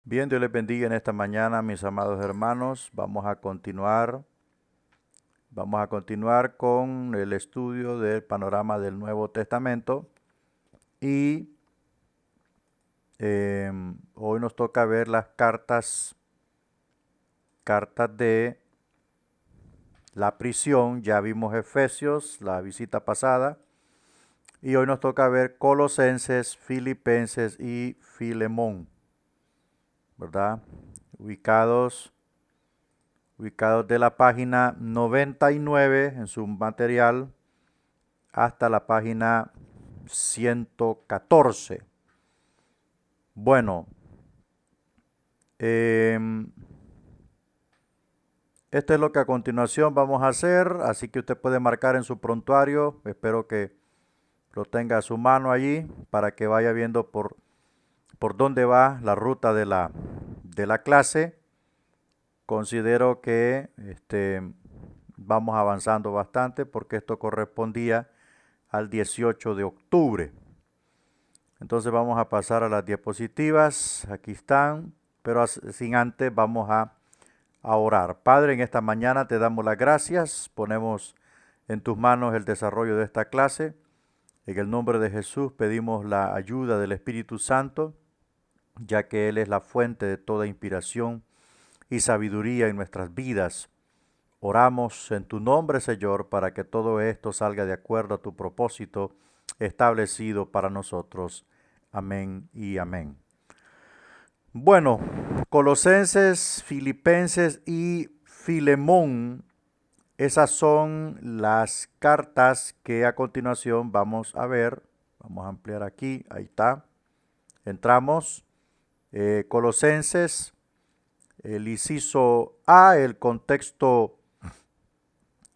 Bien, Dios les bendiga en esta mañana, mis amados hermanos. Vamos a continuar con el estudio del panorama del Nuevo Testamento y hoy nos toca ver las cartas de la prisión. Ya vimos Efesios, la visita pasada, y hoy nos toca ver Colosenses, Filipenses y Filemón, ¿verdad? Ubicados de la página 99 en su material hasta la página 114. Bueno, esto es lo que a continuación vamos a hacer, así que usted puede marcar en su prontuario. Espero que lo tenga a su mano allí para que vaya viendo por dónde va la ruta de la clase. Considero que vamos avanzando bastante porque esto correspondía al 18 de octubre. Entonces vamos a pasar a las diapositivas. Aquí están, pero sin antes vamos a orar. Padre, en esta mañana te damos las gracias. Ponemos en tus manos el desarrollo de esta clase. En el nombre de Jesús pedimos la ayuda del Espíritu Santo, ya que Él es la fuente de toda inspiración y sabiduría en nuestras vidas. Oramos en tu nombre, Señor, para que todo esto salga de acuerdo a tu propósito establecido para nosotros. Amén y amén. Bueno, Colosenses, Filipenses y Filemón, esas son las cartas que a continuación vamos a ver. Vamos a ampliar aquí, ahí está. Entramos. Colosenses, el inciso A, el contexto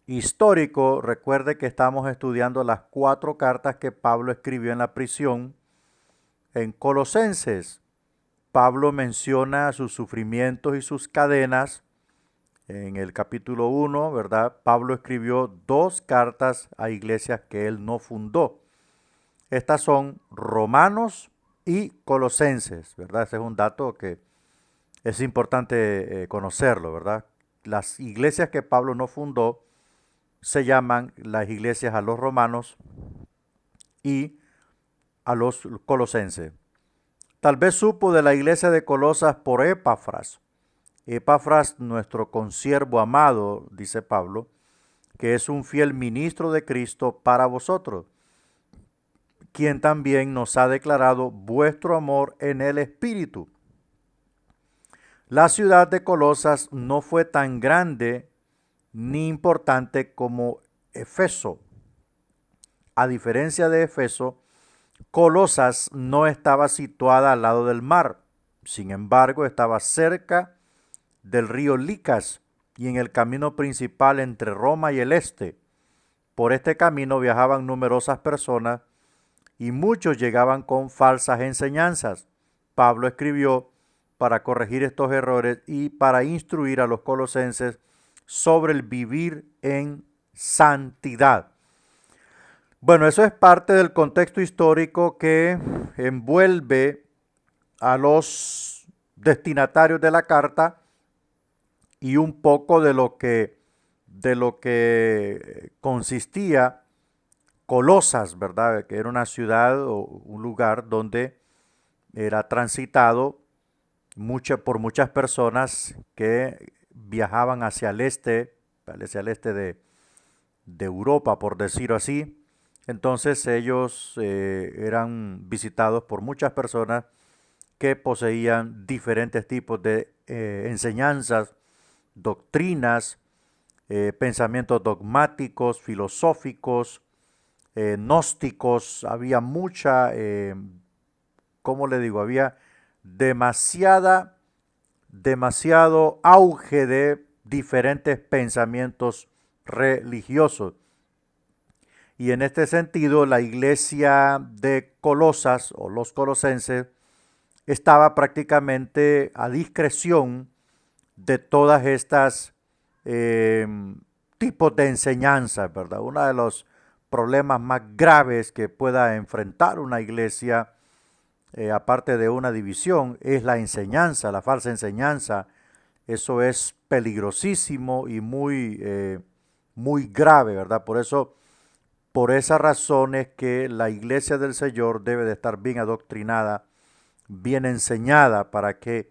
histórico. Recuerde que estamos estudiando las 4 cartas que Pablo escribió en la prisión. En Colosenses, Pablo menciona sus sufrimientos y sus cadenas. En el capítulo 1, ¿verdad? Pablo escribió 2 cartas a iglesias que él no fundó. Estas son Romanos y Colosenses, ¿verdad? Ese es un dato que es importante conocerlo, ¿verdad? Las iglesias que Pablo no fundó se llaman las iglesias a los romanos y a los colosenses. Tal vez supo de la iglesia de Colosas por Epafras. Epafras, nuestro consiervo amado, dice Pablo, que es un fiel ministro de Cristo para vosotros, quien también nos ha declarado vuestro amor en el Espíritu. La ciudad de Colosas no fue tan grande ni importante como Efeso. A diferencia de Efeso, Colosas no estaba situada al lado del mar. Sin embargo, estaba cerca del río Licas y en el camino principal entre Roma y el este. Por este camino viajaban numerosas personas y muchos llegaban con falsas enseñanzas. Pablo escribió para corregir estos errores y para instruir a los colosenses sobre el vivir en santidad. Bueno, eso es parte del contexto histórico que envuelve a los destinatarios de la carta y un poco de lo que consistía Colosas, ¿verdad? Que era una ciudad o un lugar donde era transitado por muchas personas que viajaban hacia el este de Europa, por decirlo así. Entonces ellos eran visitados por muchas personas que poseían diferentes tipos de enseñanzas, doctrinas, pensamientos dogmáticos, filosóficos, gnósticos. Había ¿cómo le digo? Había demasiado auge de diferentes pensamientos religiosos. Y en este sentido, la iglesia de Colosas o los colosenses estaba prácticamente a discreción de todas estas eh, tipos de enseñanzas, ¿verdad? Uno de los problemas más graves que pueda enfrentar una iglesia aparte de una división, es la enseñanza, la falsa enseñanza. Eso es peligrosísimo y muy grave, ¿verdad? Por esa razón es que la iglesia del Señor debe de estar bien adoctrinada, bien enseñada para que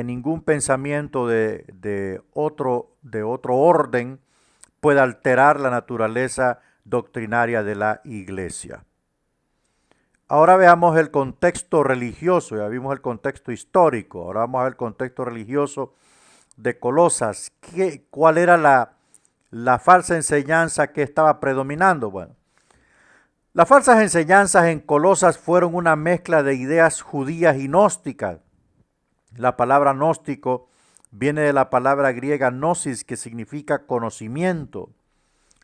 ningún pensamiento de otro orden pueda alterar la naturaleza doctrinaria de la iglesia. Ahora veamos el contexto religioso, ya vimos el contexto histórico, ahora vamos a ver el contexto religioso de Colosas. ¿Cuál era la falsa enseñanza que estaba predominando? Bueno, las falsas enseñanzas en Colosas fueron una mezcla de ideas judías y gnósticas. La palabra gnóstico viene de la palabra griega gnosis, que significa conocimiento.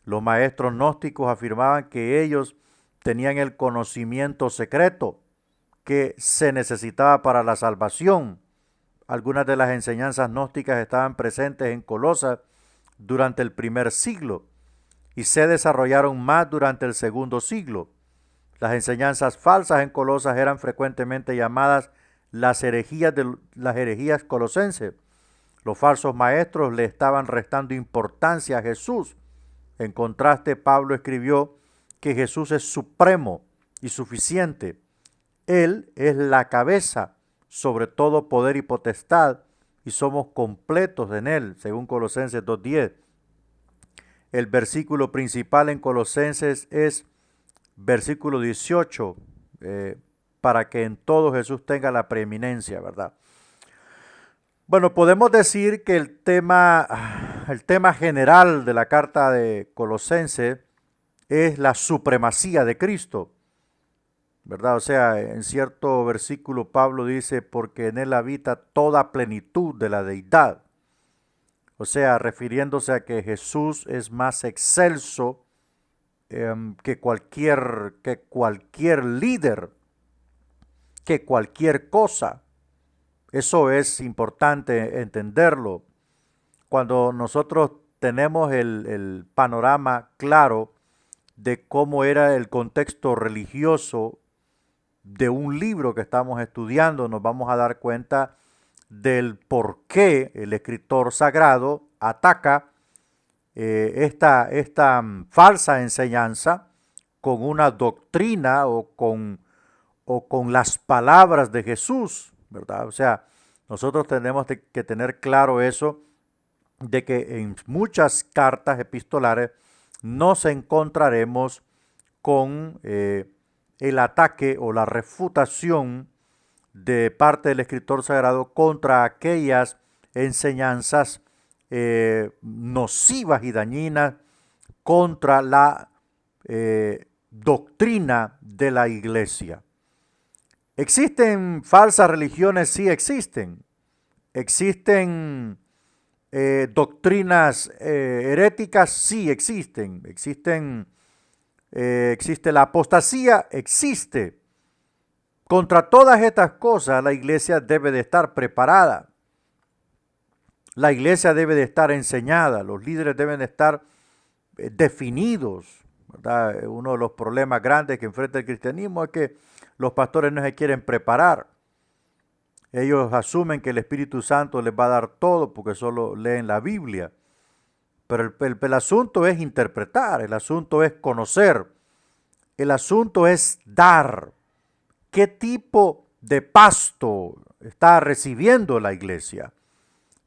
Los maestros gnósticos afirmaban que ellos tenían el conocimiento secreto que se necesitaba para la salvación. Algunas de las enseñanzas gnósticas estaban presentes en Colosas durante el primer siglo y se desarrollaron más durante el segundo siglo. Las enseñanzas falsas en Colosas eran frecuentemente llamadas las herejías colosenses. Los falsos maestros le estaban restando importancia a Jesús. En contraste, Pablo escribió que Jesús es supremo y suficiente. Él es la cabeza sobre todo poder y potestad y somos completos en Él, según Colosenses 2:10. El versículo principal en Colosenses es versículo 18, para que en todo Jesús tenga la preeminencia, ¿verdad? Bueno, podemos decir que el tema general de la carta de Colosenses es la supremacía de Cristo, ¿verdad? O sea, en cierto versículo Pablo dice, porque en él habita toda plenitud de la deidad. O sea, refiriéndose a que Jesús es más excelso que cualquier líder, que cualquier cosa. Eso es importante entenderlo. Cuando nosotros tenemos el panorama claro de cómo era el contexto religioso de un libro que estamos estudiando, nos vamos a dar cuenta del por qué el escritor sagrado ataca esta falsa enseñanza con una doctrina o con las palabras de Jesús, ¿verdad? O sea, nosotros tenemos que tener claro eso, de que en muchas cartas epistolares nos encontraremos con el ataque o la refutación de parte del escritor sagrado contra aquellas enseñanzas nocivas y dañinas contra la doctrina de la iglesia. ¿Existen falsas religiones? Sí existen. ¿Existen doctrinas heréticas? Sí existen. Existe la apostasía, existe. Contra todas estas cosas la iglesia debe de estar preparada. La iglesia debe de estar enseñada, los líderes deben de estar definidos, ¿verdad? Uno de los problemas grandes que enfrenta el cristianismo es que los pastores no se quieren preparar. Ellos asumen que el Espíritu Santo les va a dar todo porque solo leen la Biblia. Pero el asunto es interpretar, el asunto es conocer, el asunto es dar. ¿Qué tipo de pasto está recibiendo la iglesia?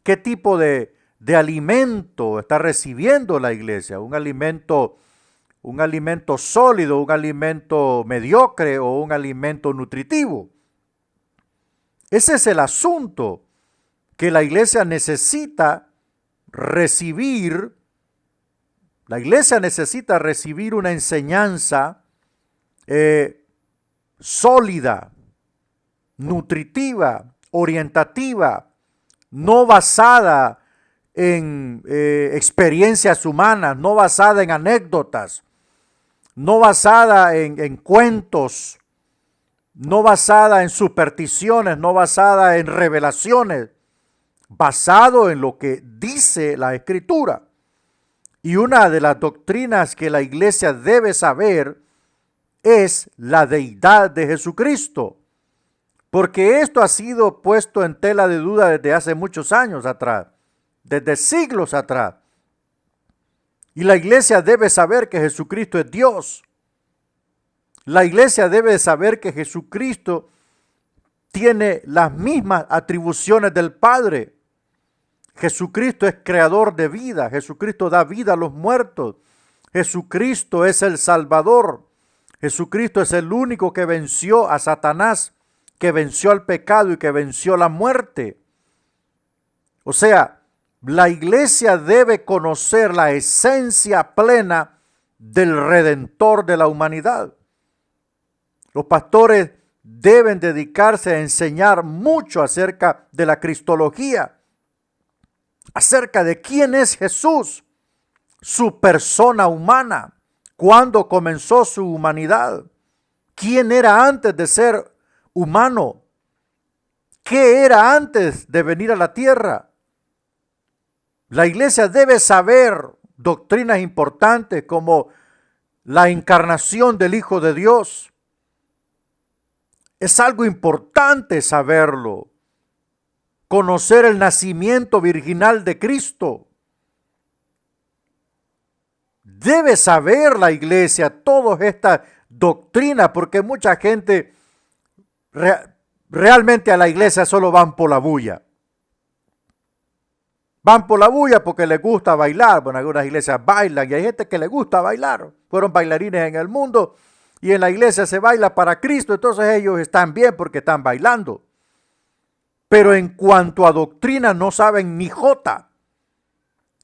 ¿Qué tipo de alimento está recibiendo la iglesia? ¿Un alimento sólido, un alimento mediocre o un alimento nutritivo? Ese es el asunto que la iglesia necesita recibir. La iglesia necesita recibir una enseñanza sólida, nutritiva, orientativa, no basada en experiencias humanas, no basada en anécdotas, no basada en cuentos, no basada en supersticiones, no basada en revelaciones, basado en lo que dice la Escritura. Y una de las doctrinas que la iglesia debe saber es la deidad de Jesucristo, porque esto ha sido puesto en tela de duda desde hace muchos años atrás, desde siglos atrás. Y la iglesia debe saber que Jesucristo es Dios. La iglesia debe saber que Jesucristo tiene las mismas atribuciones del Padre. Jesucristo es creador de vida. Jesucristo da vida a los muertos. Jesucristo es el Salvador. Jesucristo es el único que venció a Satanás, que venció al pecado y que venció la muerte. O sea, la iglesia debe conocer la esencia plena del Redentor de la humanidad. Los pastores deben dedicarse a enseñar mucho acerca de la cristología, acerca de quién es Jesús, su persona humana, cuándo comenzó su humanidad, quién era antes de ser humano, qué era antes de venir a la tierra. La iglesia debe saber doctrinas importantes como la encarnación del Hijo de Dios. Es algo importante saberlo. Conocer el nacimiento virginal de Cristo. Debe saber la iglesia todas estas doctrinas, porque mucha gente realmente a la iglesia solo van por la bulla. Van por la bulla porque les gusta bailar. Bueno, algunas iglesias bailan y hay gente que le gusta bailar. Fueron bailarines en el mundo y en la iglesia se baila para Cristo, entonces ellos están bien porque están bailando. Pero en cuanto a doctrina no saben ni jota,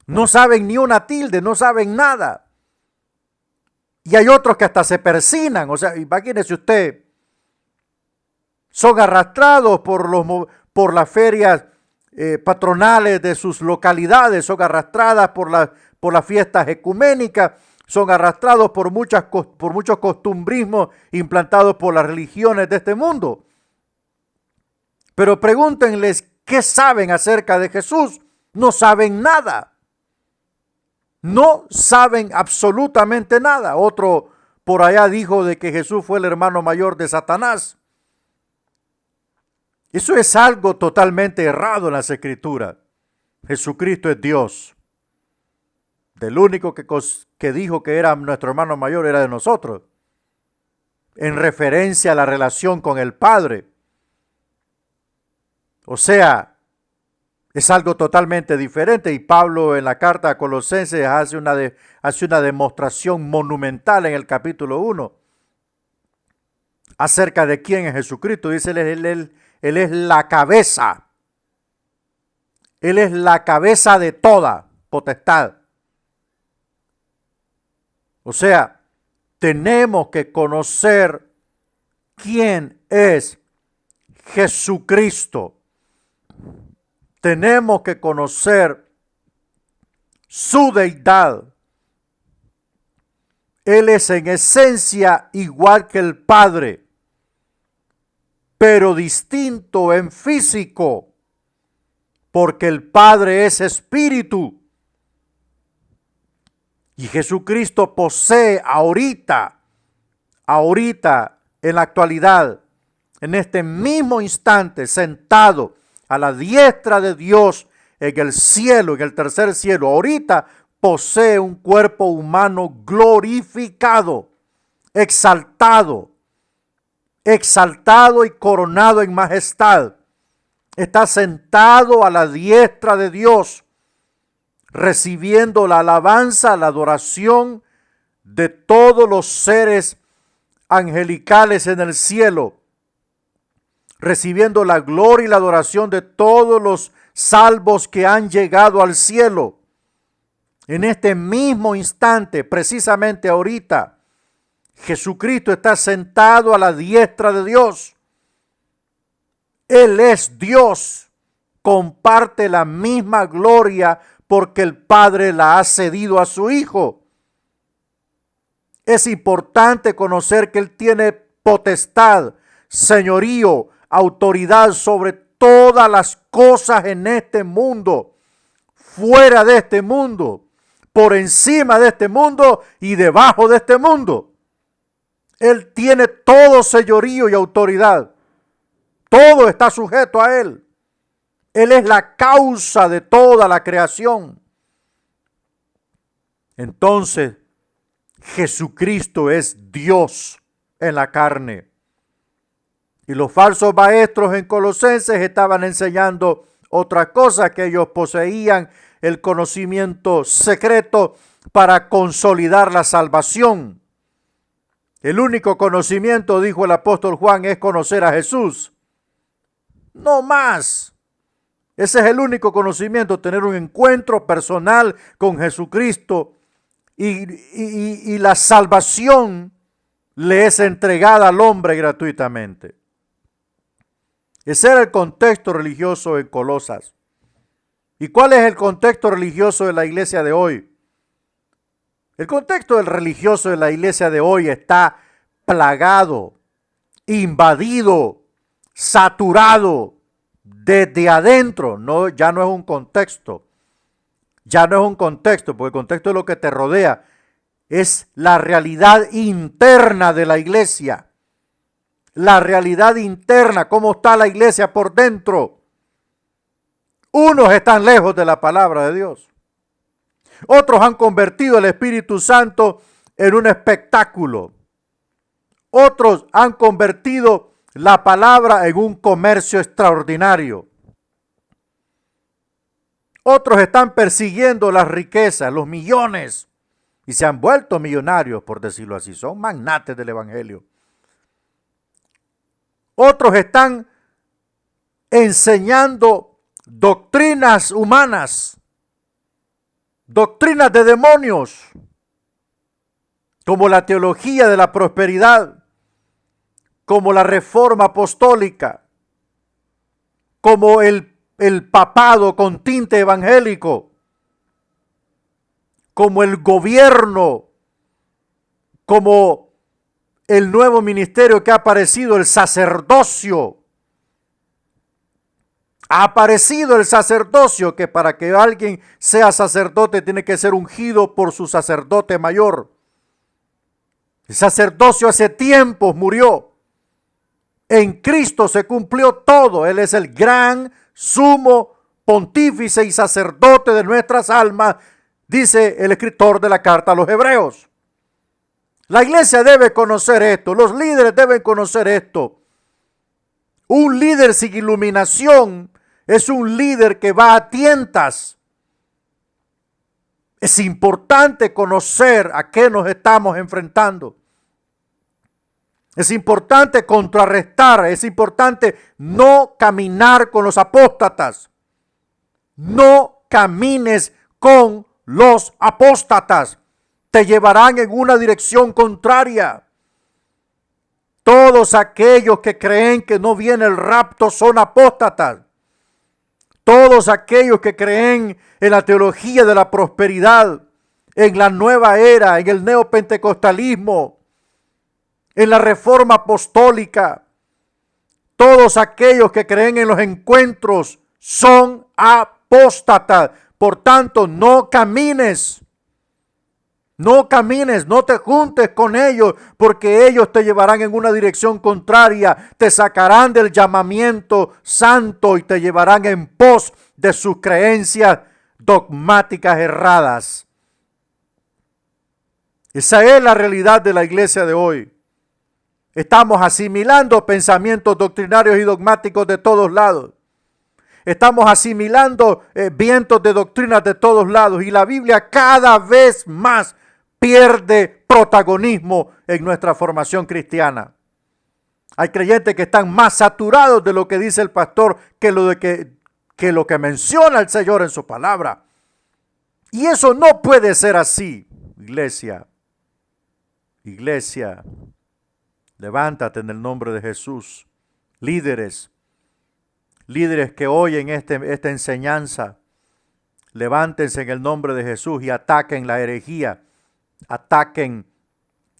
no saben ni una tilde, no saben nada. Y hay otros que hasta se persinan, o sea, imagínese usted, son arrastrados por las ferias patronales de sus localidades, son arrastradas por las fiestas ecuménicas, son arrastrados por muchos costumbrismos implantados por las religiones de este mundo. Pero pregúntenles qué saben acerca de Jesús. No saben nada. No saben absolutamente nada. Otro por allá dijo de que Jesús fue el hermano mayor de Satanás. Eso es algo totalmente errado en las Escrituras. Jesucristo es Dios. Del único que dijo que era nuestro hermano mayor era de nosotros, en referencia a la relación con el Padre. O sea, es algo totalmente diferente, y Pablo en la carta a Colosenses hace una demostración monumental en el capítulo 1 acerca de quién es Jesucristo. Dice, Él es la cabeza. Él es la cabeza de toda potestad. O sea, tenemos que conocer quién es Jesucristo. Tenemos que conocer su deidad. Él es en esencia igual que el Padre, pero distinto en físico, porque el Padre es espíritu. Y Jesucristo posee ahorita, en la actualidad, en este mismo instante, sentado a la diestra de Dios en el cielo, en el tercer cielo, ahorita posee un cuerpo humano glorificado, exaltado y coronado en majestad. Está sentado a la diestra de Dios, recibiendo la alabanza, la adoración de todos los seres angelicales en el cielo, recibiendo la gloria y la adoración de todos los salvos que han llegado al cielo. En este mismo instante, precisamente ahorita, Jesucristo está sentado a la diestra de Dios. Él es Dios, comparte la misma gloria porque el Padre la ha cedido a su Hijo. Es importante conocer que Él tiene potestad, señorío, autoridad sobre todas las cosas en este mundo, fuera de este mundo, por encima de este mundo y debajo de este mundo. Él tiene todo señorío y autoridad. Todo está sujeto a Él. Él es la causa de toda la creación. Entonces, Jesucristo es Dios en la carne. Y los falsos maestros en Colosenses estaban enseñando otra cosa, que ellos poseían el conocimiento secreto para consolidar la salvación. El único conocimiento, dijo el apóstol Juan, es conocer a Jesús. No más. Ese es el único conocimiento, tener un encuentro personal con Jesucristo y la salvación le es entregada al hombre gratuitamente. Ese era el contexto religioso en Colosas. ¿Y cuál es el contexto religioso de la iglesia de hoy? El contexto del religioso de la iglesia de hoy está plagado, invadido, saturado desde adentro. No, ya no es un contexto. Ya no es un contexto, porque el contexto es lo que te rodea. Es la realidad interna de la iglesia. La realidad interna, cómo está la iglesia por dentro. Unos están lejos de la palabra de Dios. Otros han convertido el Espíritu Santo en un espectáculo. Otros han convertido la palabra en un comercio extraordinario. Otros están persiguiendo las riquezas, los millones, y se han vuelto millonarios, por decirlo así. Son magnates del evangelio. Otros están enseñando doctrinas humanas, doctrinas de demonios, como la teología de la prosperidad, como la reforma apostólica, como el papado con tinte evangélico, como el gobierno, como el nuevo ministerio que ha aparecido, el sacerdocio. Ha aparecido el sacerdocio, que para que alguien sea sacerdote tiene que ser ungido por su sacerdote mayor. El sacerdocio hace tiempos murió. En Cristo se cumplió todo. Él es el gran sumo pontífice y sacerdote de nuestras almas, dice el escritor de la carta a los Hebreos. La iglesia debe conocer esto, los líderes deben conocer esto. Un líder sin iluminación es un líder que va a tientas. Es importante conocer a qué nos estamos enfrentando. Es importante contrarrestar, es importante no caminar con los apóstatas. No camines con los apóstatas. Te llevarán en una dirección contraria. Todos aquellos que creen que no viene el rapto son apóstatas. Todos aquellos que creen en la teología de la prosperidad, en la nueva era, en el neopentecostalismo, en la reforma apostólica, todos aquellos que creen en los encuentros son apóstatas. Por tanto, no camines, no te juntes con ellos, porque ellos te llevarán en una dirección contraria, te sacarán del llamamiento santo y te llevarán en pos de sus creencias dogmáticas erradas. Esa es la realidad de la iglesia de hoy. Estamos asimilando pensamientos doctrinarios y dogmáticos de todos lados. Estamos asimilando vientos de doctrinas de todos lados, y la Biblia cada vez más pierde protagonismo en nuestra formación cristiana. Hay creyentes que están más saturados de lo que dice el pastor que lo que menciona el Señor en su palabra. Y eso no puede ser así, iglesia. Iglesia, levántate en el nombre de Jesús. Líderes que oyen esta enseñanza, levántense en el nombre de Jesús y ataquen la herejía, ataquen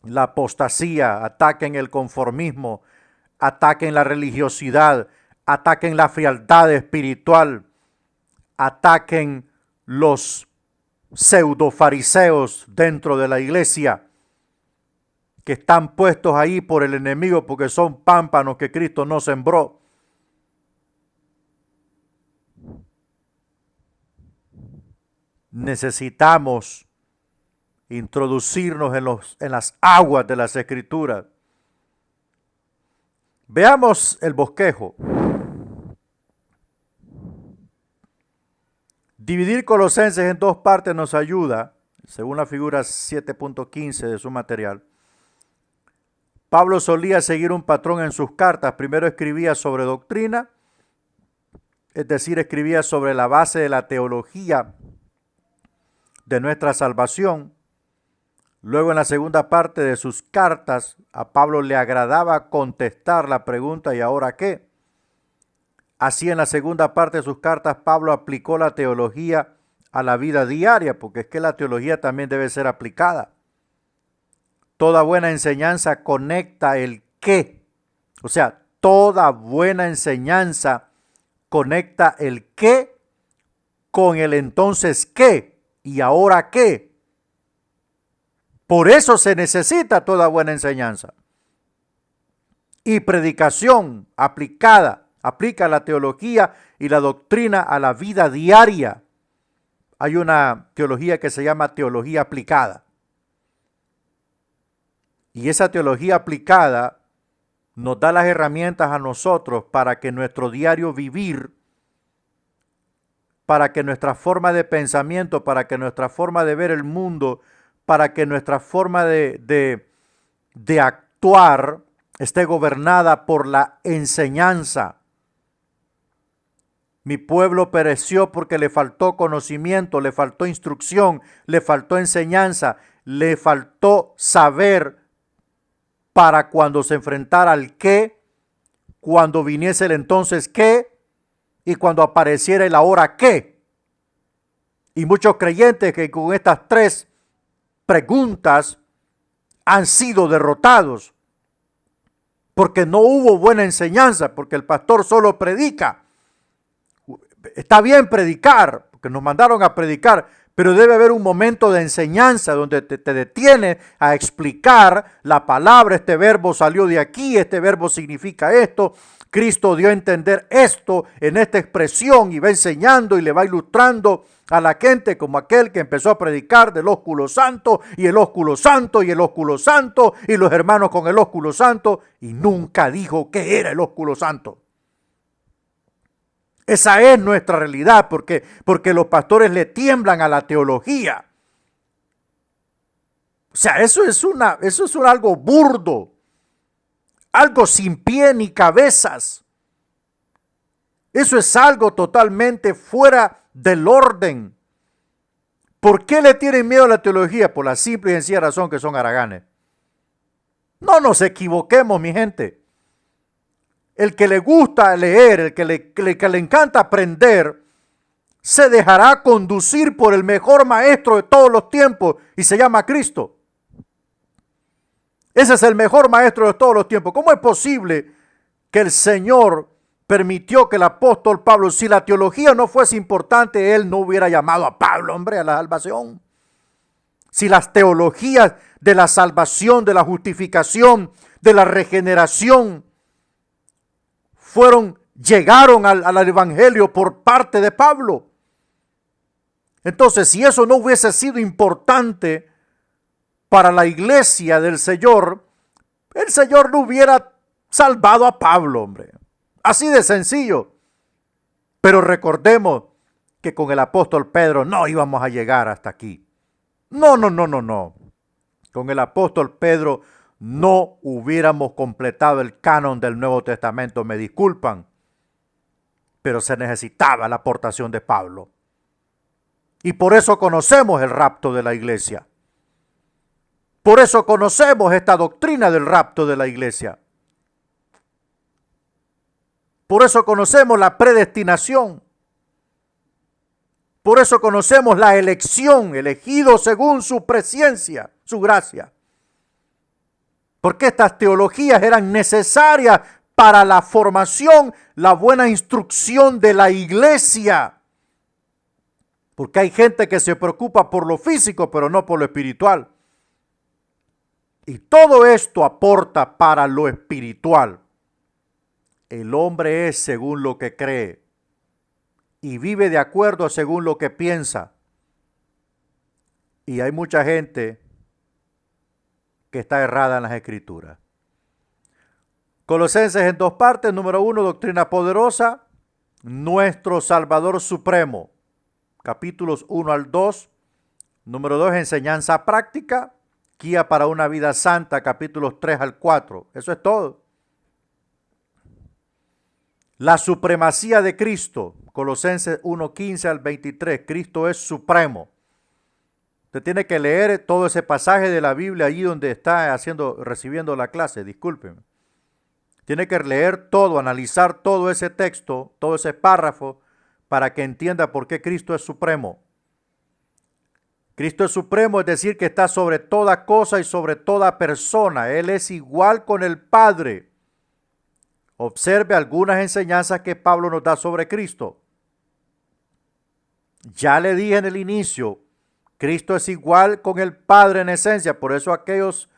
la apostasía, ataquen el conformismo, ataquen la religiosidad, ataquen la frialdad espiritual, ataquen los pseudofariseos dentro de la iglesia. que están puestos ahí por el enemigo porque son pámpanos que Cristo no sembró. Necesitamos introducirnos en las aguas de las Escrituras. Veamos el bosquejo. Dividir Colosenses en dos partes nos ayuda, según la figura 7.15 de su material. Pablo solía seguir un patrón en sus cartas. Primero escribía sobre doctrina, es decir, escribía sobre la base de la teología de nuestra salvación. Luego, en la segunda parte de sus cartas, a Pablo le agradaba contestar la pregunta ¿y ahora qué? Así, en la segunda parte de sus cartas, Pablo aplicó la teología a la vida diaria, porque es que la teología también debe ser aplicada. Toda buena enseñanza conecta el qué. O sea, toda buena enseñanza conecta el qué con el entonces qué y ahora qué. Por eso se necesita toda buena enseñanza. Y predicación aplicada, aplica la teología y la doctrina a la vida diaria. Hay una teología que se llama teología aplicada. Y esa teología aplicada nos da las herramientas a nosotros para que nuestro diario vivir, para que nuestra forma de pensamiento, para que nuestra forma de ver el mundo, para que nuestra forma de actuar esté gobernada por la enseñanza. Mi pueblo pereció porque le faltó conocimiento, le faltó instrucción, le faltó enseñanza, le faltó saber para cuando se enfrentara al qué, cuando viniese el entonces qué y cuando apareciera el ahora qué. Y muchos creyentes que con estas tres preguntas han sido derrotados porque no hubo buena enseñanza, porque el pastor solo predica. Está bien predicar, porque nos mandaron a predicar, pero debe haber un momento de enseñanza donde te detienes a explicar la palabra. Este verbo salió de aquí, este verbo significa esto. Cristo dio a entender esto en esta expresión y va enseñando y le va ilustrando a la gente como aquel que empezó a predicar del ósculo santo y el ósculo santo y el ósculo santo y los hermanos con el ósculo santo y nunca dijo qué era el ósculo santo. Esa es nuestra realidad porque los pastores le tiemblan a la teología. O sea, eso es algo burdo, algo sin pie ni cabezas. Eso es algo totalmente fuera del orden. ¿Por qué le tienen miedo a la teología? Por la simple y sencilla razón que son haraganes. No nos equivoquemos, mi gente. El que le gusta leer, el que le encanta aprender, se dejará conducir por el mejor maestro de todos los tiempos y se llama Cristo. Ese es el mejor maestro de todos los tiempos. ¿Cómo es posible que el Señor permitió que el apóstol Pablo, si la teología no fuese importante, él no hubiera llamado a Pablo, hombre, a la salvación? Si las teologías de la salvación, de la justificación, de la regeneración, llegaron al evangelio por parte de Pablo. Entonces, si eso no hubiese sido importante para la iglesia del Señor, el Señor no hubiera salvado a Pablo, hombre. Así de sencillo. Pero recordemos que con el apóstol Pedro no íbamos a llegar hasta aquí. No. Con el apóstol Pedro no hubiéramos completado el canon del Nuevo Testamento, me disculpan, pero se necesitaba la aportación de Pablo. Y por eso conocemos el rapto de la iglesia. Por eso conocemos esta doctrina del rapto de la iglesia. Por eso conocemos la predestinación. Por eso conocemos la elección, elegido según su presciencia, su gracia. Porque estas teologías eran necesarias para la formación, la buena instrucción de la iglesia. Porque hay gente que se preocupa por lo físico, pero no por lo espiritual. Y todo esto aporta para lo espiritual. El hombre es según lo que cree y vive de acuerdo según lo que piensa. Y hay mucha gente que está errada en las Escrituras. Colosenses en dos partes. Número 1, doctrina poderosa. Nuestro Salvador Supremo. Capítulos 1 al 2. Número 2, enseñanza práctica. Guía para una vida santa. Capítulos 3 al 4. Eso es todo. La supremacía de Cristo. Colosenses 1, 15 al 23. Cristo es supremo. Usted tiene que leer todo ese pasaje de la Biblia allí donde está recibiendo la clase. Discúlpeme. Tiene que leer todo, analizar todo ese texto, todo ese párrafo, para que entienda por qué Cristo es supremo. Cristo es supremo, es decir, que está sobre toda cosa y sobre toda persona. Él es igual con el Padre. Observe algunas enseñanzas que Pablo nos da sobre Cristo. Ya le dije en el inicio, Cristo es igual con el Padre en esencia. Por eso aquellos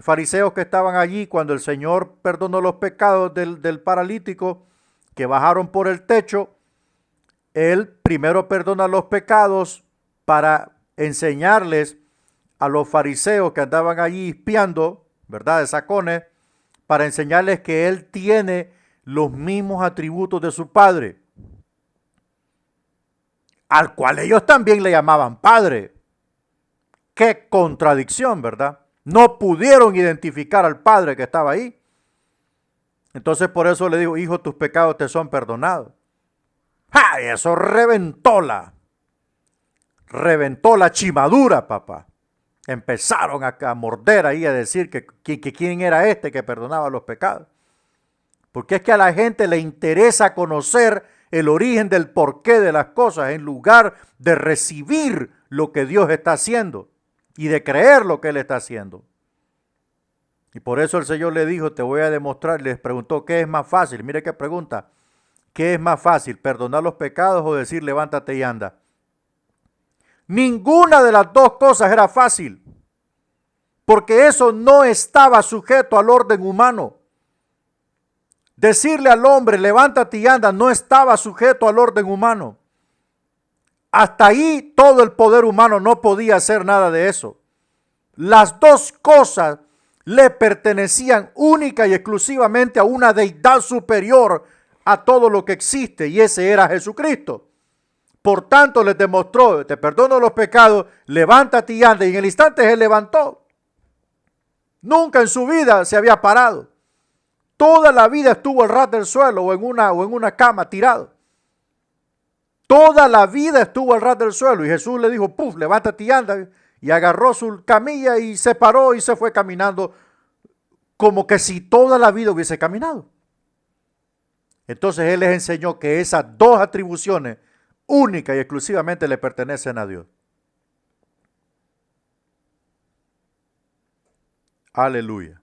fariseos que estaban allí cuando el Señor perdonó los pecados del paralítico que bajaron por el techo, Él primero perdona los pecados para enseñarles a los fariseos que andaban allí espiando, ¿verdad?, de sacones, para enseñarles que Él tiene los mismos atributos de su Padre, al cual ellos también le llamaban Padre. Qué contradicción, ¿verdad? No pudieron identificar al Padre que estaba ahí. Entonces por eso le digo, hijo, tus pecados te son perdonados. ¡Ja! Y eso reventó la chimadura, papá. Empezaron a morder ahí, a decir que quién era este que perdonaba los pecados. Porque es que a la gente le interesa conocer el origen del porqué de las cosas en lugar de recibir lo que Dios está haciendo y de creer lo que Él está haciendo. Y por eso el Señor le dijo, te voy a demostrar, les preguntó, ¿qué es más fácil? Mire qué pregunta, ¿qué es más fácil, perdonar los pecados o decir levántate y anda? Ninguna de las dos cosas era fácil, porque eso no estaba sujeto al orden humano. Decirle al hombre, levántate y anda, no estaba sujeto al orden humano. Hasta ahí todo el poder humano no podía hacer nada de eso. Las dos cosas le pertenecían única y exclusivamente a una deidad superior a todo lo que existe, y ese era Jesucristo. Por tanto, les demostró, te perdono los pecados, levántate y anda, y en el instante se levantó. Nunca en su vida se había parado. Toda la vida estuvo al ras del suelo o en una cama tirado. Toda la vida estuvo al ras del suelo y Jesús le dijo, puf, levántate y anda. Y agarró su camilla y se paró y se fue caminando como que si toda la vida hubiese caminado. Entonces Él les enseñó que esas dos atribuciones únicas y exclusivamente le pertenecen a Dios. Aleluya.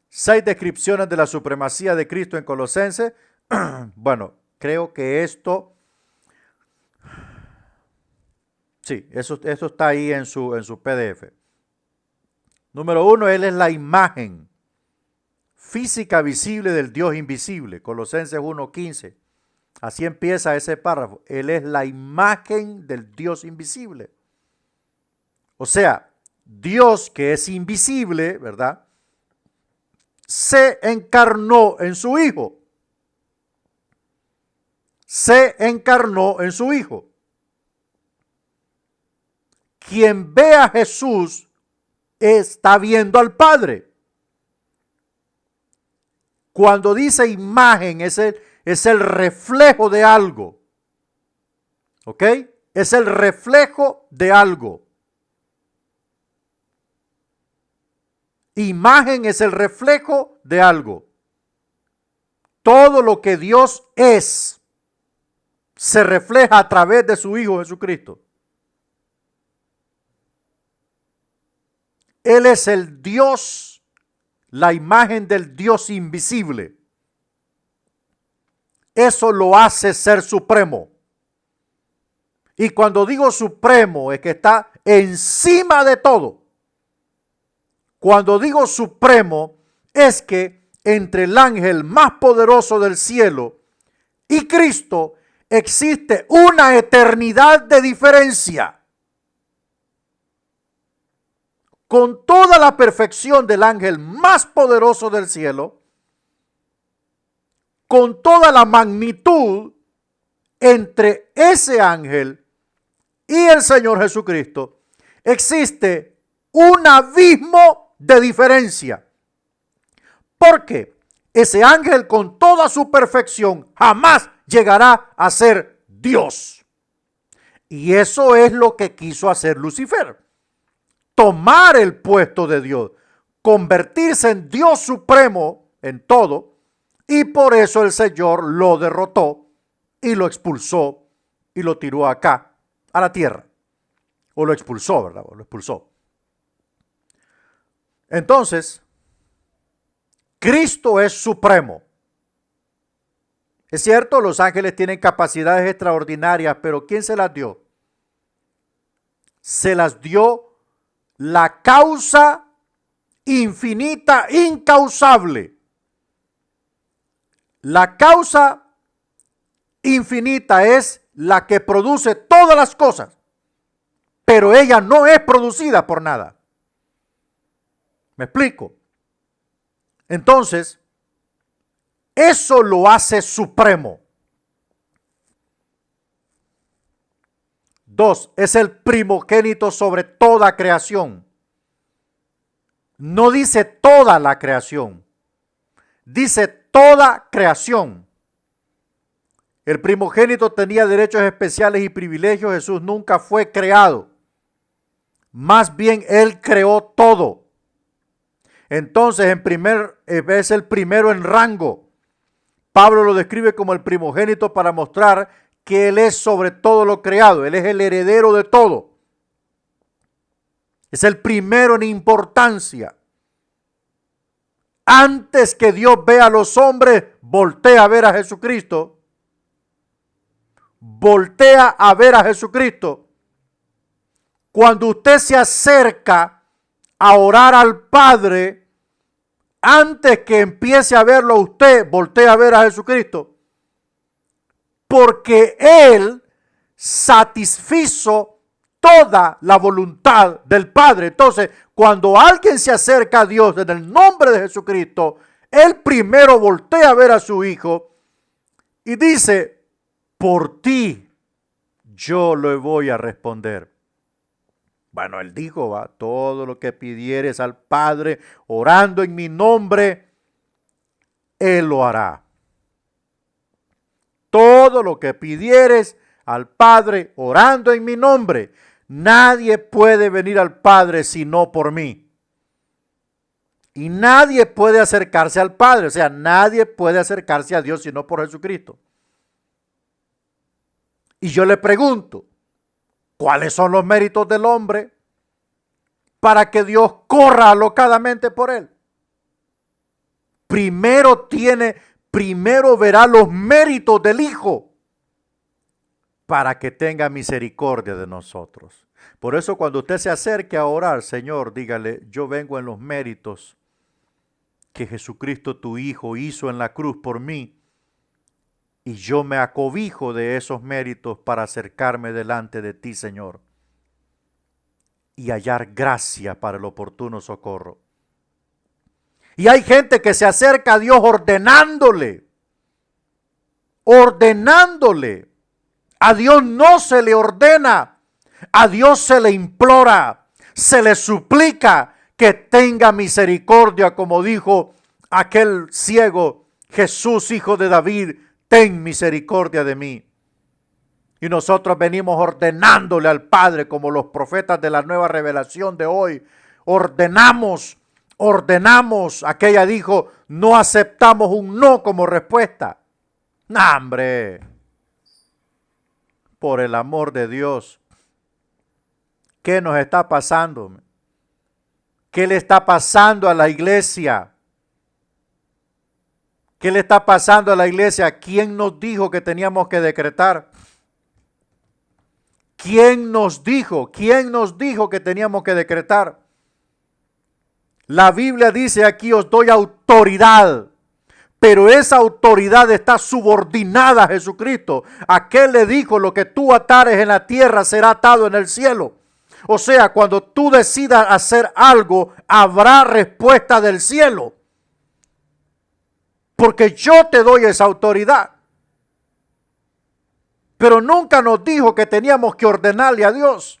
6 descripciones de la supremacía de Cristo en Colosenses. Bueno, creo que esto, sí, eso está ahí en su PDF. Número 1, Él es la imagen física visible del Dios invisible. Colosenses 1:15. Así empieza ese párrafo. Él es la imagen del Dios invisible. O sea, Dios que es invisible, ¿verdad?, se encarnó en su Hijo. Se encarnó en su Hijo. Quien ve a Jesús está viendo al Padre. Cuando dice imagen, es el reflejo de algo. ¿Ok? Es el reflejo de algo. Imagen es el reflejo de algo. Todo lo que Dios es se refleja a través de su Hijo Jesucristo. Él es el Dios, la imagen del Dios invisible. Eso lo hace ser supremo. Y cuando digo supremo es que está encima de todo. Cuando digo supremo, es que entre el ángel más poderoso del cielo y Cristo existe una eternidad de diferencia. Con toda la perfección del ángel más poderoso del cielo, con toda la magnitud entre ese ángel y el Señor Jesucristo, existe un abismo de diferencia. Porque ese ángel con toda su perfección jamás llegará a ser Dios. Y eso es lo que quiso hacer Lucifer. Tomar el puesto de Dios, convertirse en Dios supremo en todo, y por eso el Señor lo derrotó y lo expulsó y lo tiró acá, a la tierra. O lo expulsó, ¿verdad? O lo expulsó. Entonces, Cristo es supremo. Es cierto, los ángeles tienen capacidades extraordinarias, pero ¿quién se las dio? Se las dio la causa infinita, incausable. La causa infinita es la que produce todas las cosas, pero ella no es producida por nada. ¿Me explico? Entonces, eso lo hace supremo. 2. Es el primogénito sobre toda creación. No dice toda la creación, dice toda creación. El primogénito tenía derechos especiales y privilegios. Jesús nunca fue creado. Más bien, Él creó todo. Entonces, es el primero en rango. Pablo lo describe como el primogénito para mostrar que Él es sobre todo lo creado. Él es el heredero de todo. Es el primero en importancia. Antes que Dios vea a los hombres, voltea a ver a Jesucristo. Voltea a ver a Jesucristo. Cuando usted se acerca a orar al Padre, antes que empiece a verlo usted, voltea a ver a Jesucristo. Porque Él satisfizo toda la voluntad del Padre. Entonces, cuando alguien se acerca a Dios en el nombre de Jesucristo, Él primero voltea a ver a su Hijo y dice: por ti yo le voy a responder. Bueno, Él dijo, todo lo que pidieres al Padre orando en mi nombre, Él lo hará. Todo lo que pidieres al Padre orando en mi nombre. Nadie puede venir al Padre sino por mí. Y nadie puede acercarse al Padre. O sea, nadie puede acercarse a Dios sino por Jesucristo. Y yo le pregunto, ¿cuáles son los méritos del hombre para que Dios corra alocadamente por él? Primero verá los méritos del Hijo para que tenga misericordia de nosotros. Por eso cuando usted se acerque a orar, Señor, dígale: yo vengo en los méritos que Jesucristo tu Hijo hizo en la cruz por mí, y yo me acobijo de esos méritos para acercarme delante de ti, Señor, y hallar gracia para el oportuno socorro. Y hay gente que se acerca a Dios ordenándole. A Dios no se le ordena, a Dios se le implora, se le suplica que tenga misericordia, como dijo aquel ciego: Jesús, hijo de David, ten misericordia de mí. Y nosotros venimos ordenándole al Padre como los profetas de la nueva revelación de hoy. Ordenamos. Aquella dijo: no aceptamos un no como respuesta. ¡No, hombre! Por el amor de Dios, ¿qué nos está pasando? ¿Qué le está pasando a la iglesia? ¿Qué le está pasando a la iglesia? ¿Quién nos dijo que teníamos que decretar? ¿Quién nos dijo que teníamos que decretar? La Biblia dice aquí os doy autoridad, pero esa autoridad está subordinada a Jesucristo. Aquel le dijo, lo que tú atares en la tierra será atado en el cielo. O sea, cuando tú decidas hacer algo, habrá respuesta del cielo. Porque yo te doy esa autoridad. Pero nunca nos dijo que teníamos que ordenarle a Dios.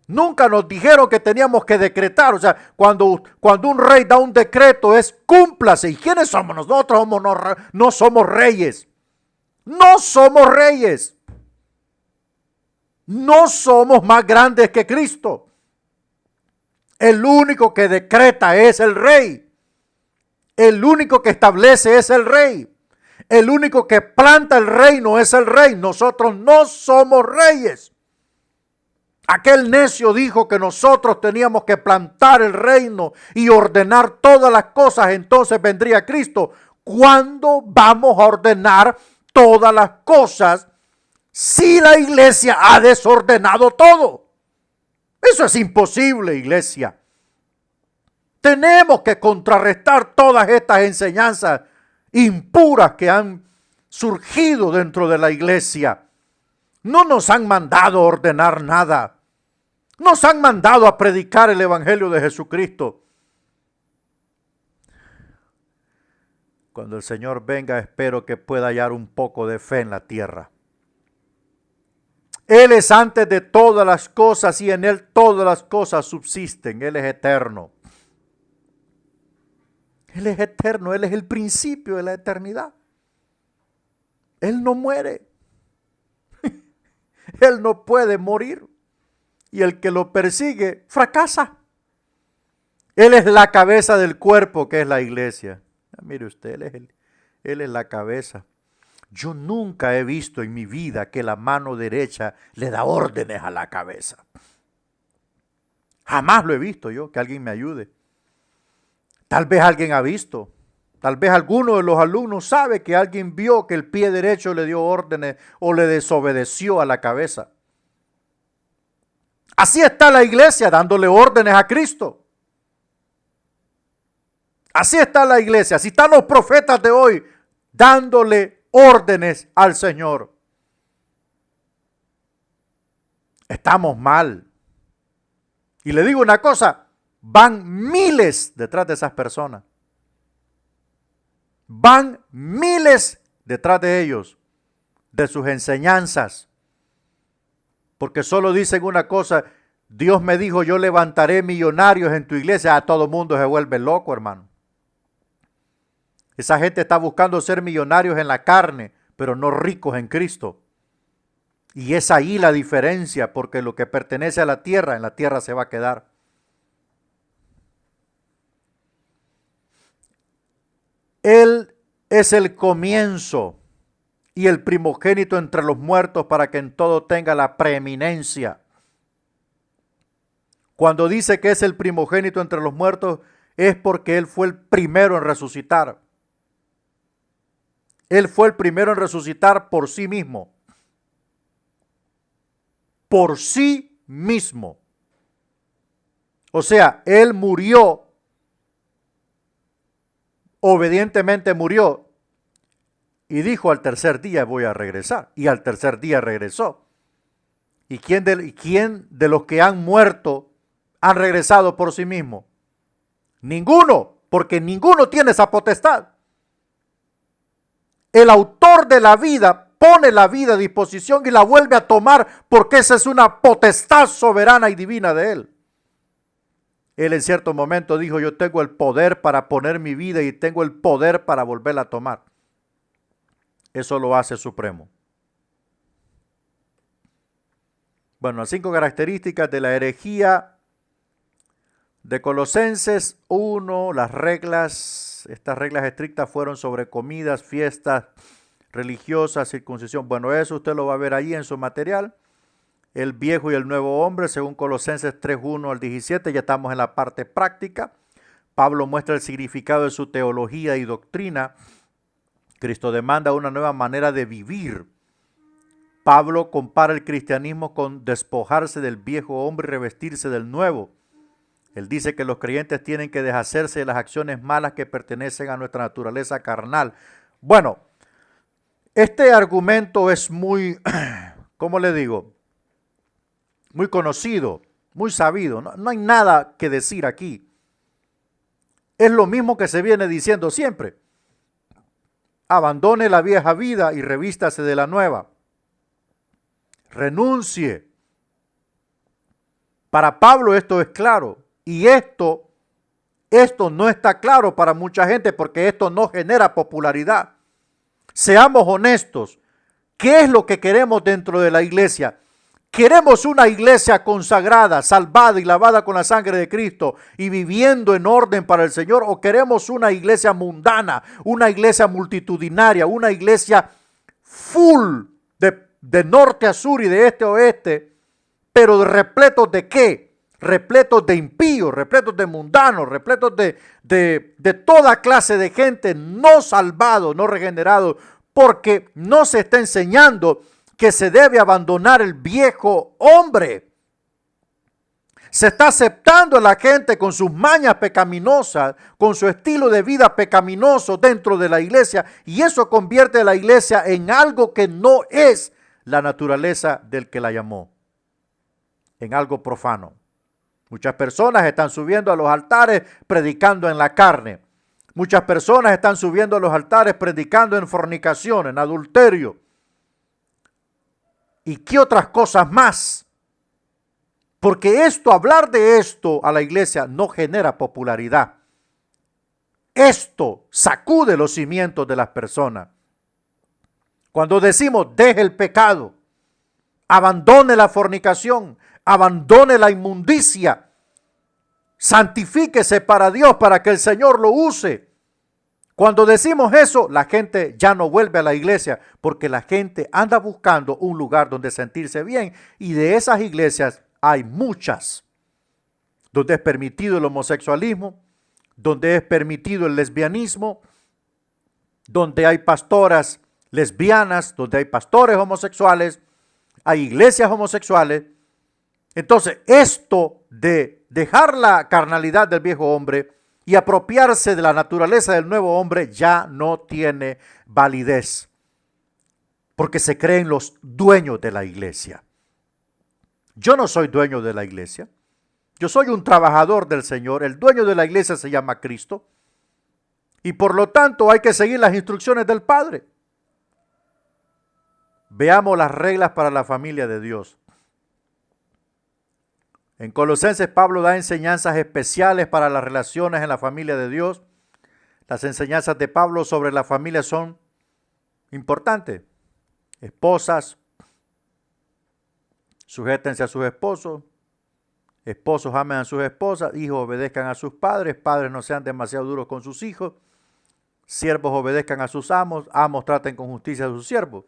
Nunca nos dijeron que teníamos que decretar. O sea, cuando un rey da un decreto es cúmplase. ¿Y quiénes somos? Nosotros no somos reyes. No somos reyes. No somos más grandes que Cristo. El único que decreta es el rey. El único que establece es el rey. El único que planta el reino es el rey. Nosotros no somos reyes. Aquel necio dijo que nosotros teníamos que plantar el reino y ordenar todas las cosas. Entonces vendría Cristo. ¿Cuándo vamos a ordenar todas las cosas si la iglesia ha desordenado todo? Eso es imposible, iglesia. Tenemos que contrarrestar todas estas enseñanzas impuras que han surgido dentro de la iglesia. No nos han mandado a ordenar nada. Nos han mandado a predicar el evangelio de Jesucristo. Cuando el Señor venga, espero que pueda hallar un poco de fe en la tierra. Él es antes de todas las cosas y en Él todas las cosas subsisten. Él es eterno. Él es eterno, Él es el principio de la eternidad. Él no muere. Él no puede morir. Y el que lo persigue fracasa. Él es la cabeza del cuerpo que es la iglesia. Mire usted, Él es la cabeza. Yo nunca he visto en mi vida que la mano derecha le da órdenes a la cabeza. Jamás lo he visto yo, que alguien me ayude. Tal vez alguien ha visto. Tal vez alguno de los alumnos sabe que alguien vio que el pie derecho le dio órdenes o le desobedeció a la cabeza. Así está la iglesia dándole órdenes a Cristo. Así está la iglesia. Así están los profetas de hoy dándole órdenes al Señor. Estamos mal. Y le digo una cosa, van miles detrás de esas personas. Van miles detrás de ellos, de sus enseñanzas. Porque solo dicen una cosa, Dios me dijo, yo levantaré millonarios en tu iglesia. A todo mundo se vuelve loco, hermano. Esa gente está buscando ser millonarios en la carne, pero no ricos en Cristo. Y es ahí la diferencia, porque lo que pertenece a la tierra, en la tierra se va a quedar. Él es el comienzo y el primogénito entre los muertos para que en todo tenga la preeminencia. Cuando dice que es el primogénito entre los muertos, es porque Él fue el primero en resucitar. Él fue el primero en resucitar por sí mismo. Por sí mismo. O sea, Él murió. Obedientemente murió. Y dijo, al tercer día voy a regresar. Y al tercer día regresó. ¿Y quién de los que han muerto han regresado por sí mismos? Ninguno, porque ninguno tiene esa potestad. El autor de la vida pone la vida a disposición y la vuelve a tomar porque esa es una potestad soberana y divina de Él. Él en cierto momento dijo, yo tengo el poder para poner mi vida y tengo el poder para volverla a tomar. Eso lo hace Supremo. Bueno, las 5 características de la herejía de Colosenses 1, las reglas, estas reglas estrictas fueron sobre comidas, fiestas religiosas, circuncisión. Bueno, eso usted lo va a ver ahí en su material. El viejo y el nuevo hombre, según Colosenses 3:1 al 17, ya estamos en la parte práctica. Pablo muestra el significado de su teología y doctrina. Cristo demanda una nueva manera de vivir. Pablo compara el cristianismo con despojarse del viejo hombre y revestirse del nuevo. Él dice que los creyentes tienen que deshacerse de las acciones malas que pertenecen a nuestra naturaleza carnal. Bueno, este argumento es muy, ¿cómo le digo? Muy conocido, muy sabido. No hay nada que decir aquí. Es lo mismo que se viene diciendo siempre. Abandone la vieja vida y revístase de la nueva. Renuncie. Para Pablo esto es claro. Y esto no está claro para mucha gente porque esto no genera popularidad. Seamos honestos. ¿Qué es lo que queremos dentro de la iglesia? ¿Queremos una iglesia consagrada, salvada y lavada con la sangre de Cristo y viviendo en orden para el Señor? ¿O queremos una iglesia mundana, una iglesia multitudinaria, una iglesia full de norte a sur y de este a oeste, pero repletos de qué? Repletos de impíos, repletos de mundanos, repletos de toda clase de gente no salvado, no regenerado, porque no se está enseñando que se debe abandonar el viejo hombre. Se está aceptando a la gente con sus mañas pecaminosas, con su estilo de vida pecaminoso dentro de la iglesia, y eso convierte a la iglesia en algo que no es la naturaleza del que la llamó, en algo profano. Muchas personas están subiendo a los altares predicando en la carne. Muchas personas están subiendo a los altares predicando en fornicación, en adulterio. ¿Y qué otras cosas más? Porque hablar de esto a la iglesia no genera popularidad. Esto sacude los cimientos de las personas. Cuando decimos deje el pecado, abandone la fornicación, abandone la inmundicia, santifíquese para Dios para que el Señor lo use. Cuando decimos eso, la gente ya no vuelve a la iglesia porque la gente anda buscando un lugar donde sentirse bien, y de esas iglesias hay muchas donde es permitido el homosexualismo, donde es permitido el lesbianismo, donde hay pastoras lesbianas, donde hay pastores homosexuales, hay iglesias homosexuales. Entonces, esto de dejar la carnalidad del viejo hombre y apropiarse de la naturaleza del nuevo hombre ya no tiene validez, porque se creen los dueños de la iglesia. Yo no soy dueño de la iglesia. Yo soy un trabajador del Señor. El dueño de la iglesia se llama Cristo. Y por lo tanto hay que seguir las instrucciones del Padre. Veamos las reglas para la familia de Dios. En Colosenses, Pablo da enseñanzas especiales para las relaciones en la familia de Dios. Las enseñanzas de Pablo sobre la familia son importantes. Esposas, sujétense a sus esposos. Esposos, amen a sus esposas. Hijos, obedezcan a sus padres. Padres, no sean demasiado duros con sus hijos. Siervos, obedezcan a sus amos. Amos, traten con justicia a sus siervos.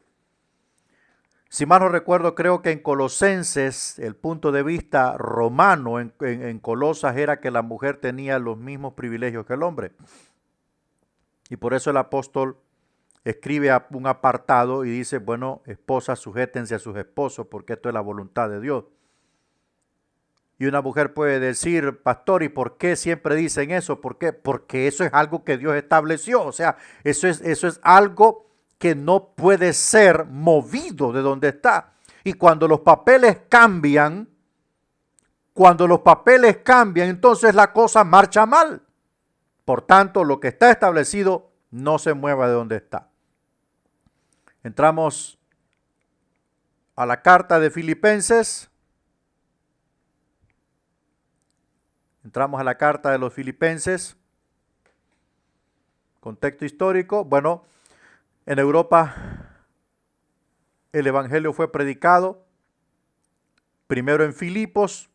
Si mal no recuerdo, creo que en Colosenses, el punto de vista romano en Colosas era que la mujer tenía los mismos privilegios que el hombre. Y por eso el apóstol escribe un apartado y dice, bueno, esposas, sujétense a sus esposos, porque esto es la voluntad de Dios. Y una mujer puede decir, pastor, ¿y por qué siempre dicen eso? ¿Por qué? Porque eso es algo que Dios estableció. O sea, eso es algo que no puede ser movido de donde está. Y cuando los papeles cambian, entonces la cosa marcha mal. Por tanto, lo que está establecido no se mueva de donde está. Entramos a la carta de Filipenses. Entramos a la carta de los Filipenses. Contexto histórico. Bueno, en Europa el evangelio fue predicado primero en Filipos.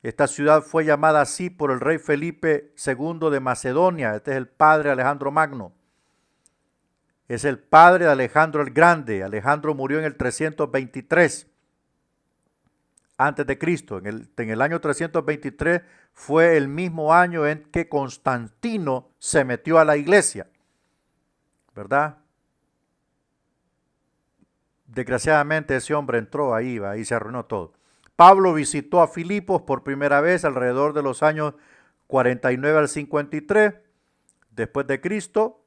Esta ciudad fue llamada así por el rey Felipe II de Macedonia. Este es el padre de Alejandro Magno. Es el padre de Alejandro el Grande. Alejandro murió en el 323 antes de Cristo. En el año 323 fue el mismo año en que Constantino se metió a la iglesia, ¿verdad? Desgraciadamente ese hombre entró ahí, se arruinó todo. Pablo visitó a Filipos por primera vez alrededor de los años 49 al 53 después de Cristo.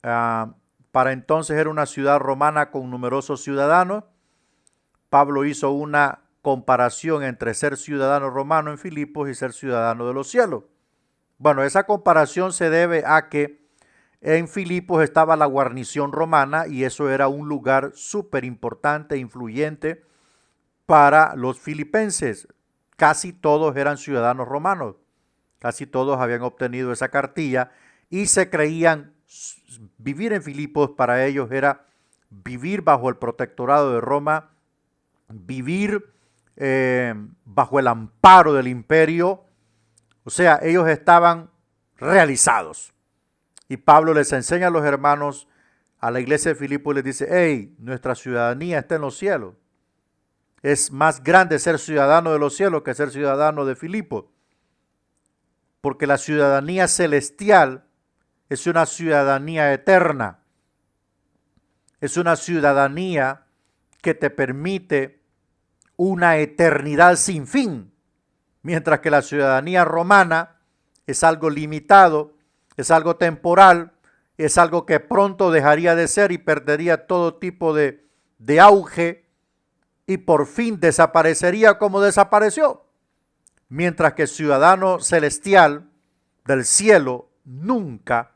Para entonces era una ciudad romana con numerosos ciudadanos. Pablo hizo una comparación entre ser ciudadano romano en Filipos y ser ciudadano de los cielos. Bueno, esa comparación se debe a que en Filipos estaba la guarnición romana y eso era un lugar súper importante, influyente para los filipenses. Casi todos eran ciudadanos romanos, casi todos habían obtenido esa cartilla y se creían vivir en Filipos. Para ellos era vivir bajo el protectorado de Roma, vivir bajo el amparo del imperio. O sea, ellos estaban realizados. Y Pablo les enseña a los hermanos, a la iglesia de Filipos, y les dice: hey, nuestra ciudadanía está en los cielos. Es más grande ser ciudadano de los cielos que ser ciudadano de Filipos. Porque la ciudadanía celestial es una ciudadanía eterna. Es una ciudadanía que te permite una eternidad sin fin. Mientras que la ciudadanía romana es algo limitado, es algo temporal, es algo que pronto dejaría de ser y perdería todo tipo de auge y por fin desaparecería como desapareció. Mientras que el ciudadano celestial del cielo nunca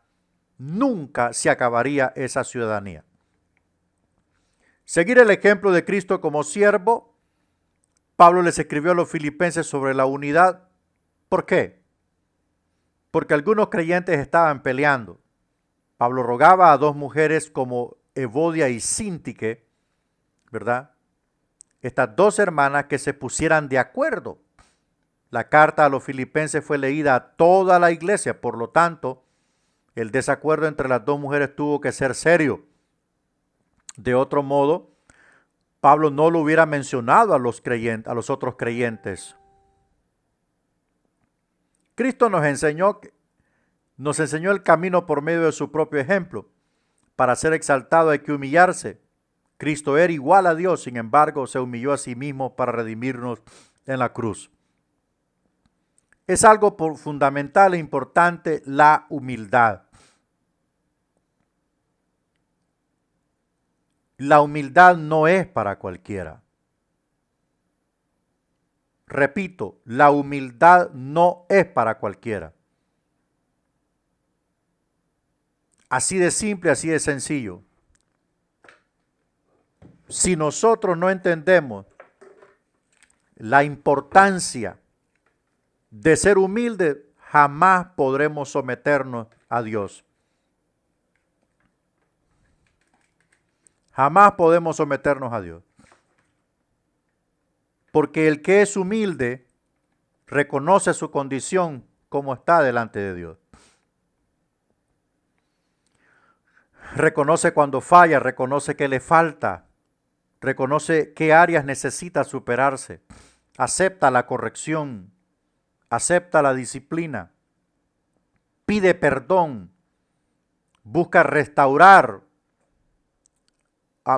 se acabaría esa ciudadanía. Seguir el ejemplo de Cristo como siervo, Pablo les escribió a los filipenses sobre la unidad. ¿Por qué? Porque algunos creyentes estaban peleando. Pablo rogaba a dos mujeres como Evodia y Síntique, ¿verdad? Estas dos hermanas que se pusieran de acuerdo. La carta a los filipenses fue leída a toda la iglesia, por lo tanto, el desacuerdo entre las dos mujeres tuvo que ser serio. De otro modo, Pablo no lo hubiera mencionado a los otros creyentes. Cristo nos enseñó el camino por medio de su propio ejemplo. Para ser exaltado hay que humillarse. Cristo era igual a Dios, sin embargo, se humilló a sí mismo para redimirnos en la cruz. Es algo fundamental e importante la humildad. La humildad no es para cualquiera. Repito, la humildad no es para cualquiera. Así de simple, así de sencillo. Si nosotros no entendemos la importancia de ser humilde, jamás podremos someternos a Dios. Jamás podemos someternos a Dios. Porque el que es humilde reconoce su condición como está delante de Dios. Reconoce cuando falla, reconoce que le falta, reconoce qué áreas necesita superarse, acepta la corrección, acepta la disciplina, pide perdón, busca restaurar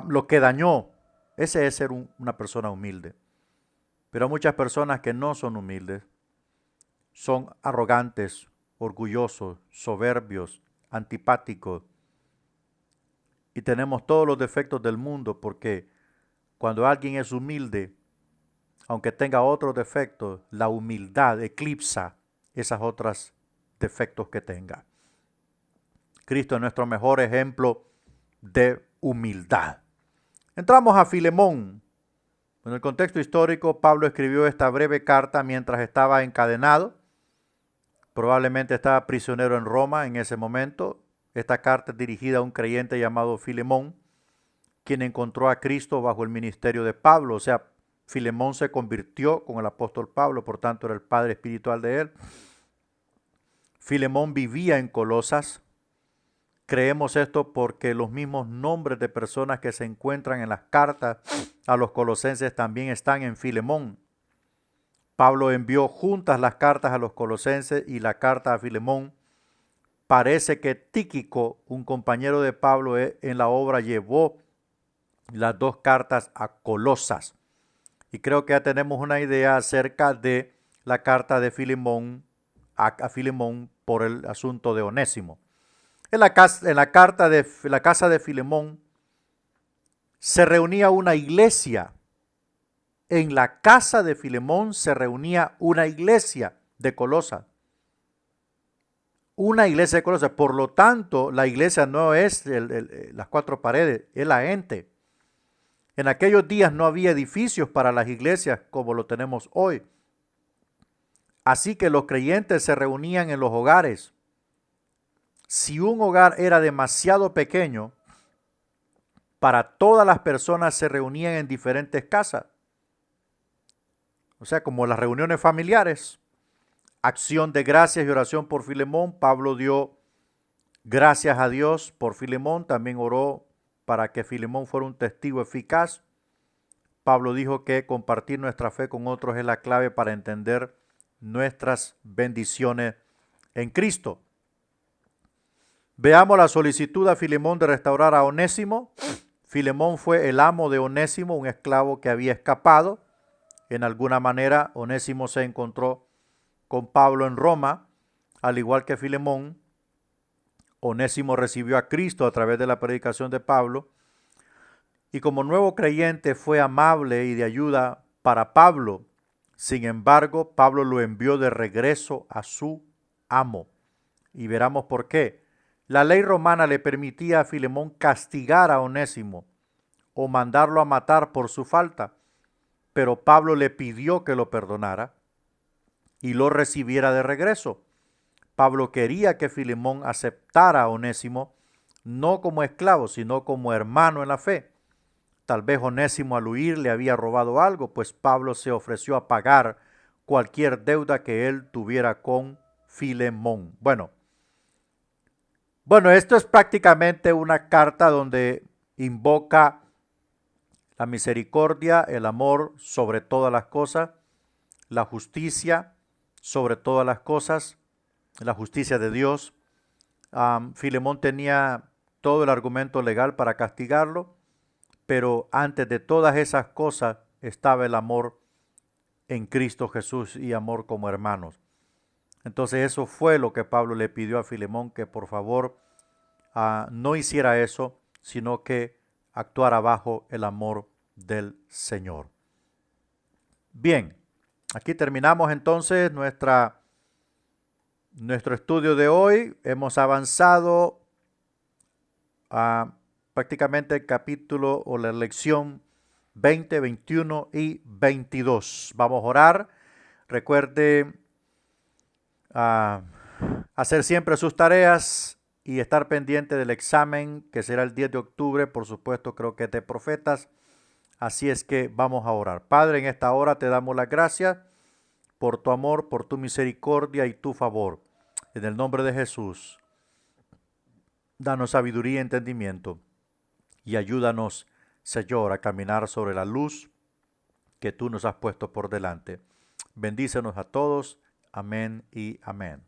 lo que dañó. Ese es ser una persona humilde. Pero muchas personas que no son humildes son arrogantes, orgullosos, soberbios, antipáticos. Y tenemos todos los defectos del mundo, porque cuando alguien es humilde, aunque tenga otros defectos, la humildad eclipsa esos otros defectos que tenga. Cristo es nuestro mejor ejemplo de humildad. Entramos a Filemón. En el contexto histórico, Pablo escribió esta breve carta mientras estaba encadenado. Probablemente estaba prisionero en Roma en ese momento. Esta carta es dirigida a un creyente llamado Filemón, quien encontró a Cristo bajo el ministerio de Pablo. O sea, Filemón se convirtió con el apóstol Pablo, por tanto era el padre espiritual de él. Filemón vivía en Colosas. Creemos esto porque los mismos nombres de personas que se encuentran en las cartas a los colosenses también están en Filemón. Pablo envió juntas las cartas a los colosenses y la carta a Filemón. Parece que Tíquico, un compañero de Pablo en la obra, llevó las dos cartas a Colosas. Y creo que ya tenemos una idea acerca de la carta de Filemón a Filemón por el asunto de Onésimo. En la casa de Filemón se reunía una iglesia. En la casa de Filemón se reunía una iglesia de Colosas. Una iglesia de Colosas. Por lo tanto, la iglesia no es las cuatro paredes, es la gente. En aquellos días no había edificios para las iglesias como lo tenemos hoy. Así que los creyentes se reunían en los hogares. Si un hogar era demasiado pequeño, para todas las personas se reunían en diferentes casas. O sea, como las reuniones familiares. Acción de gracias y oración por Filemón. Pablo dio gracias a Dios por Filemón. También oró para que Filemón fuera un testigo eficaz. Pablo dijo que compartir nuestra fe con otros es la clave para entender nuestras bendiciones en Cristo. Veamos la solicitud a Filemón de restaurar a Onésimo. Filemón fue el amo de Onésimo, un esclavo que había escapado. En alguna manera, Onésimo se encontró con Pablo en Roma, al igual que Filemón. Onésimo recibió a Cristo a través de la predicación de Pablo y como nuevo creyente fue amable y de ayuda para Pablo. Sin embargo, Pablo lo envió de regreso a su amo. Y veremos por qué. La ley romana le permitía a Filemón castigar a Onésimo o mandarlo a matar por su falta, pero Pablo le pidió que lo perdonara y lo recibiera de regreso. Pablo quería que Filemón aceptara a Onésimo no como esclavo, sino como hermano en la fe. Tal vez Onésimo al huir le había robado algo, pues Pablo se ofreció a pagar cualquier deuda que él tuviera con Filemón. Bueno, esto es prácticamente una carta donde invoca la misericordia, el amor sobre todas las cosas, la justicia sobre todas las cosas, la justicia de Dios. Filemón tenía todo el argumento legal para castigarlo, pero antes de todas esas cosas estaba el amor en Cristo Jesús y amor como hermanos. Entonces eso fue lo que Pablo le pidió a Filemón, que por favor no hiciera eso, sino que actuara bajo el amor del Señor. Bien, aquí terminamos entonces nuestro estudio de hoy. Hemos avanzado a prácticamente el capítulo o la lección 20, 21 y 22. Vamos a orar. Recuerde hacer siempre sus tareas y estar pendiente del examen que será el 10 de octubre. Por supuesto, creo que es de profetas. Así es que vamos a orar. Padre, en esta hora te damos las gracias por tu amor, por tu misericordia y tu favor. En el nombre de Jesús, danos sabiduría y entendimiento y ayúdanos, Señor, a caminar sobre la luz que tú nos has puesto por delante. Bendícenos a todos. Amén y amén.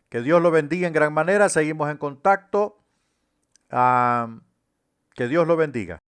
Que Dios lo bendiga en gran manera. Seguimos en contacto. Que Dios lo bendiga.